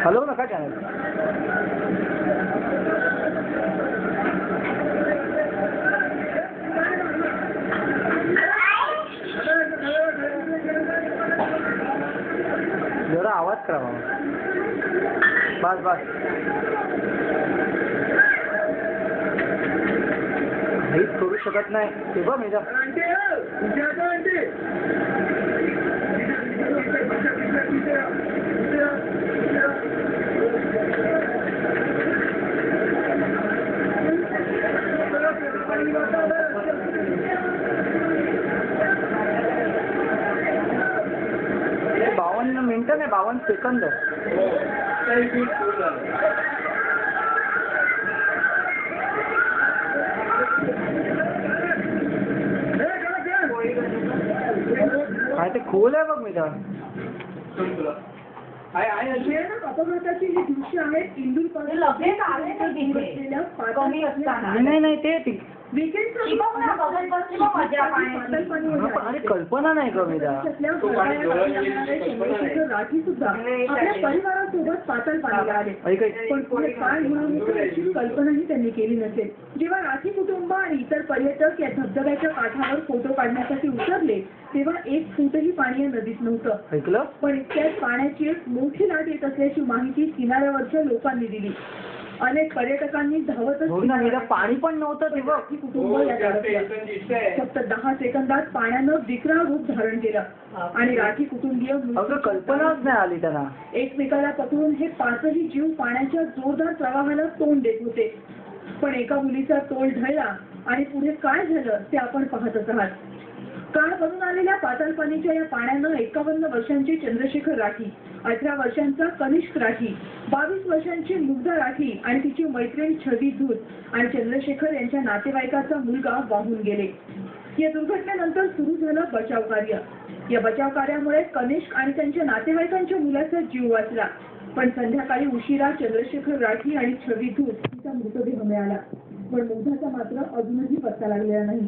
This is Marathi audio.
हलवू नका चॅनल. जरा आवाज करा बाबा. बस बस. काहीच करू शकत नाही ते बघ मॅडम. मिनिटं नाही 52 सेकंद. काय ते खोल आहे बघ मी अपघाताची ही दृश्य आहेत इंदूर नाही ते अरे कल्पना नाही कमी राठी सुद्धा आपल्या परिवारासोबत पातळ पाणीला आले, पण पुढे काय होणार याची कल्पनाही त्यांनी केली नसेल. जेव्हा राठी कुटुंब आणि इतर पर्यटक या धबधब्याच्या काठावर फोटो काढण्यासाठी उतरले तेव्हा 1 फूटही पाणी या नदीत नव्हतं. ऐकलं? पण इतक्यात पाण्याची एक मोठी लाट येत असल्याची माहिती किनाऱ्यावरच्या लोकांनी दिली. अनेक पर्यटकांनी धावतच पाणी पण नव्हतं तेव्हा कुटुंब फक्त 10 सेकंदात पाण्यानं विकराळ रूप धारण केलं आणि राठी कुटुंबीय कल्पनाच नाही आली त्यांना. एकमेकाला पकडून हे 5ही जीव पाण्याच्या जोरदार प्रवाहाला तोंड देत होते. पण एका मुलीचा तोल ढळला आणि पुढे काय झालं ते आपण पाहतच आहात. काळ बनून आलेल्या पाताळ पाणीच्या या पाण्यानं 51 वर्षांची चंद्रशेखर राठी, 18 वर्षांचा कनिष्क राठी, 22 वर्षांची मुग्धा राठी आणि तिची मैत्रीण छवी धूत आणि चंद्रशेखर यांच्या नातेवाईकाचा मुलगा वाहून गेले. या दुर्घटनेनंतर सुरू झालं बचाव कार्य. या बचाव कार्यामुळे कनिष्क आणि त्यांच्या नातेवाईकांच्या मुलाचा जीव वाचला. पण संध्याकाळी उशिरा चंद्रशेखर राठी आणि छवी धूत तिचा मृतदेह मिळाला. पण मुग्धाचा मात्र अजूनही पत्ता लागलेला नाही.